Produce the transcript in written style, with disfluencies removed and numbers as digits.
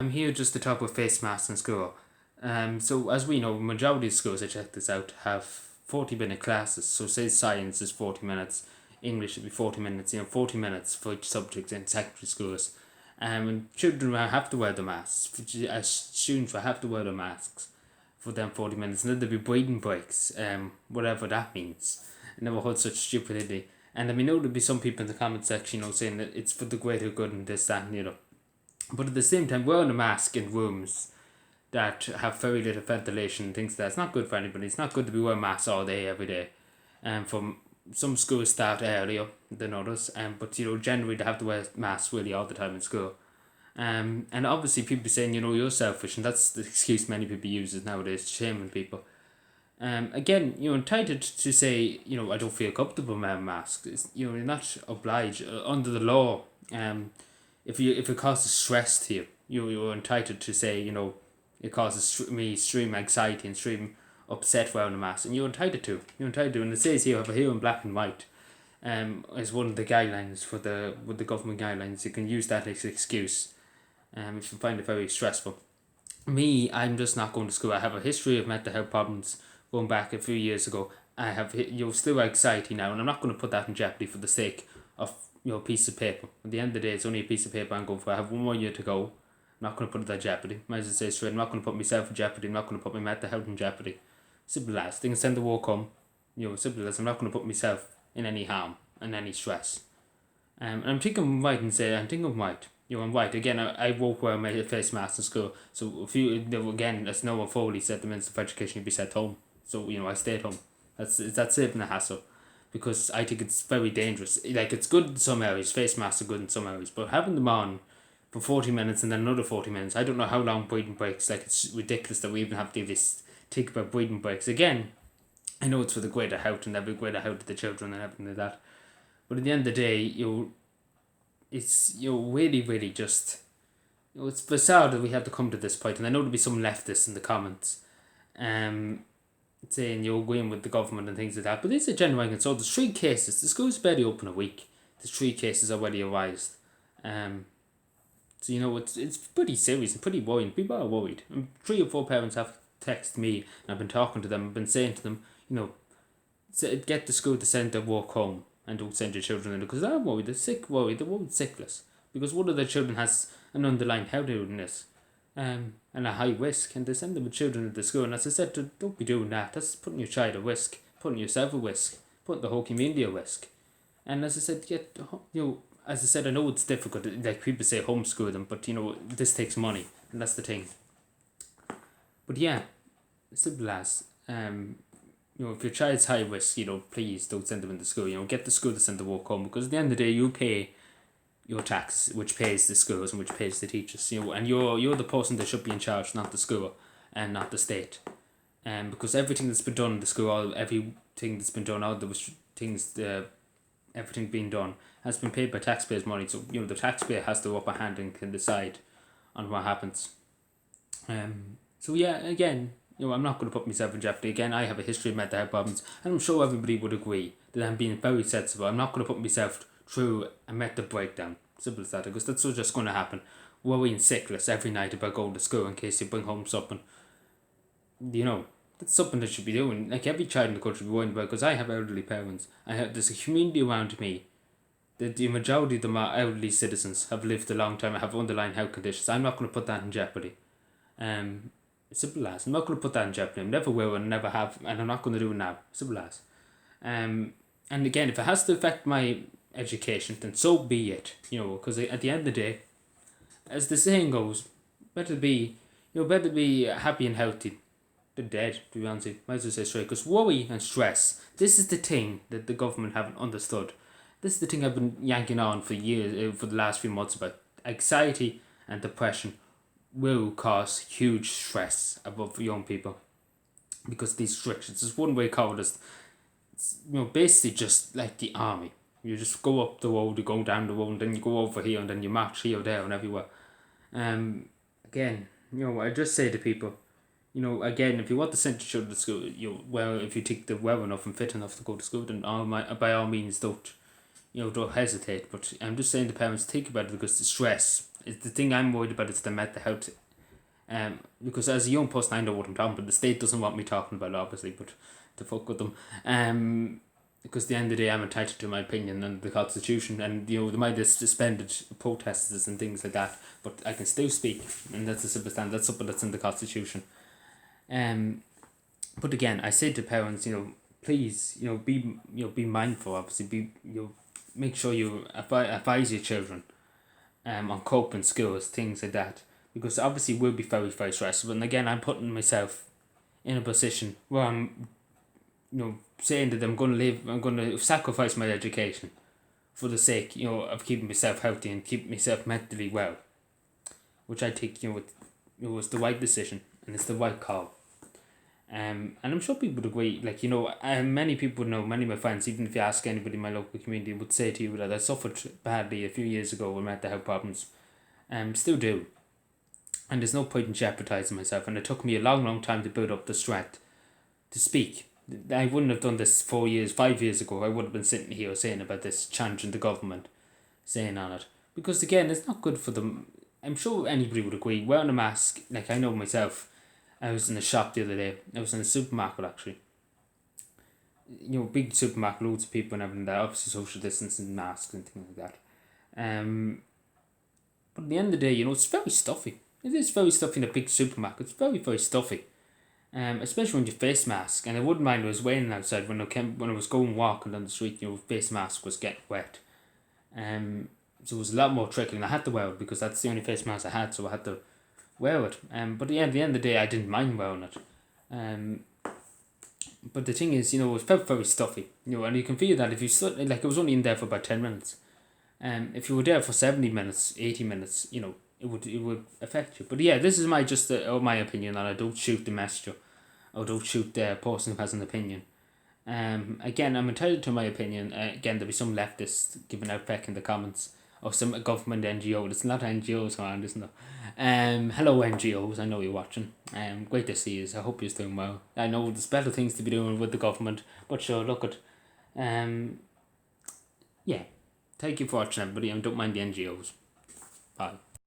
I'm here just to talk about face masks in school. So as we know, majority of schools, I checked this out, have 40-minute classes. So say science is 40 minutes, English would be 40 minutes, 40 minutes for each subject in secondary schools. And children will have to wear the masks. As students will have to wear the masks for them 40 minutes. And then there'll be breathing breaks, whatever that means. I never heard such stupidity. And I mean, there'll be some people in the comment section, saying that it's for the greater good and this, that, and. But at the same time, wearing a mask in rooms that have very little ventilation and things like that, it's not good for anybody. It's not good to be wearing masks all day, every day. From some schools start earlier than others, but generally they have to wear masks really all the time in school. And obviously people saying, you're selfish, and that's the excuse many people use nowadays, shaming people. Again, you're entitled to say, I don't feel comfortable wearing masks. You're not obliged under the law. If it causes stress to you, you're entitled to say, it causes me extreme anxiety and extreme upset wearing a mask, and you're entitled to. And it says here, over here in black and white, as one of the guidelines with the government guidelines, you can use that as an excuse, if you find it very stressful. Me, I'm just not going to school. I have a history of mental health problems going back a few years ago. I have still anxiety now, and I'm not going to put that in jeopardy for the sake of a piece of paper. At the end of the day, it's only a piece of paper I'm going for. I have 1 more year to go. I'm not going to put it in jeopardy. Might as well say straight. I'm not going to put myself in jeopardy. I'm not going to put my mental health in jeopardy. Simple as. They can send the war come. Simple as. I'm not going to put myself in any harm and any stress. And I'm thinking I'm right and say I'm thinking I'm right. I'm right. Again, I won't wear my face mask in school. So if you again, as Noah Foley said, the Minister for Education, you'd be sent home. So I stay at home. That's saving the hassle, because I think it's very dangerous. Like, it's good in some areas. Face masks are good in some areas, but having them on for 40 minutes and then another 40 minutes. I don't know how long breathing breaks. Like, it's ridiculous that we even have to do this. Think about breathing breaks again. I know it's for the greater health and every greater health of the children and everything like that. But at the end of the day, it's really, really just it's bizarre that we have to come to this point. And I know there'll be some leftists in the comments, saying you're agreeing with the government and things like that. But it's a genuine concern. There's 3 cases. The school's barely open a week. There's 3 cases already arised. So it's pretty serious and pretty worrying. People are worried. And 3 or 4 parents have texted me, and I've been talking to them. I've been saying to them, get the school to send their work home and don't send your children in, because they're worried. They're worried. They're worried sickless, because one of their children has an underlying health illness, and a high risk, and they send them with children into school. And as I said, don't be doing that. That's putting your child at risk, putting yourself at risk, putting the whole community at risk. And as I said, as I said, I know it's difficult. Like, people say homeschool them, but this takes money, and that's the thing. But yeah, simple as if your child's high risk, please don't send them into school. Get the school to send the work home, because at the end of the day, you pay your tax, which pays the schools and which pays the teachers. And you're the person that should be in charge, not the school and not the state. Because everything that's been done in the school, everything that's been done, all the things, everything being done has been paid by taxpayers' money. So the taxpayer has the upper hand and can decide on what happens. So yeah, again, I'm not going to put myself in jeopardy. Again, I have a history of mental health problems, and I'm sure everybody would agree that I'm being very sensible. I'm not going to put myself through a mental breakdown. Simple as that, because that's just going to happen. Worrying sickless every night about going to school in case you bring home something. That's something that should be doing. Like, every child in the country should be worrying about, because I have elderly parents. There's a community around me. The majority of them are elderly citizens, have lived a long time, have underlying health conditions. I'm not going to put that in jeopardy. Simple as. I'm not going to put that in jeopardy. I never will and never have, and I'm not going to do it now. Simple as. And again, if it has to affect my education, then so be it. Because at the end of the day, as the saying goes, better be happy and healthy than dead, to be honest. Might as well say straight. Because worry and stress, this is the thing that the government haven't understood. This is the thing I've been yanking on for years, for the last few months, about anxiety and depression will cause huge stress above young people, because these restrictions. There's one way called as, basically just like the army. You just go up the road, you go down the road, and then you go over here, and then you march here, there, and everywhere. Again, I just say to people, again, if you want to send your children to school, if you think they're well enough and fit enough to go to school, then by all means don't don't hesitate. But I'm just saying to parents, think about it, because the stress is the thing I'm worried about. It's the mental health. Because as a young person, I know what I'm talking about. The state doesn't want me talking about it, obviously, but to fuck with them. Because at the end of the day, I'm entitled to my opinion and the Constitution, and they might have suspended protesters and things like that, but I can still speak, and that's a simple stand. That's something that's in the Constitution. But again, I say to parents, please, be mindful. Obviously, make sure you advise your children, on coping skills, things like that, because obviously it will be very, very stressful. And again, I'm putting myself in a position where I'm, saying that I'm going to sacrifice my education for the sake, of keeping myself healthy and keeping myself mentally well, which I think, was the right decision, and it's the right call. And I'm sure people would agree, many people would know, many of my friends, even if you ask anybody in my local community, would say to you that I suffered badly a few years ago with mental health problems. Still do. And there's no point in jeopardising myself, and it took me a long, long time to build up the strength to speak. I wouldn't have done this 5 years ago. I would have been sitting here saying about this, challenging the government, saying on it. Because again, it's not good for them. I'm sure anybody would agree. Wearing a mask, I know myself, I was in a shop the other day. I was in a supermarket, actually. Big supermarket, loads of people and everything there. Obviously social distancing, masks and things like that. But at the end of the day, it's very stuffy. It is very stuffy in a big supermarket. It's very, very stuffy. Especially when you face mask. And I wouldn't mind it was raining outside when I was going walking down the street. Face mask was getting wet. So it was a lot more trickling. I had to wear it because that's the only face mask I had, so I had to wear it. But at the end of the day, I didn't mind wearing it. But the thing is, it felt very stuffy. And you can feel that if you stood, it was only in there for about 10 minutes. If you were there for 70 minutes, 80 minutes, it would affect you. But yeah, this is my opinion, and I don't shoot the messenger, or don't shoot the person who has an opinion. Again, I'm entitled to my opinion. Again, there'll be some leftists giving out feck in the comments, or some government NGO. There's a lot of NGOs around, isn't there? Hello NGOs, I know you're watching. Great to see you. I hope you're doing well. I know there's better things to be doing with the government, but sure, look at, yeah. Thank you for watching, everybody, and don't mind the NGOs. Bye.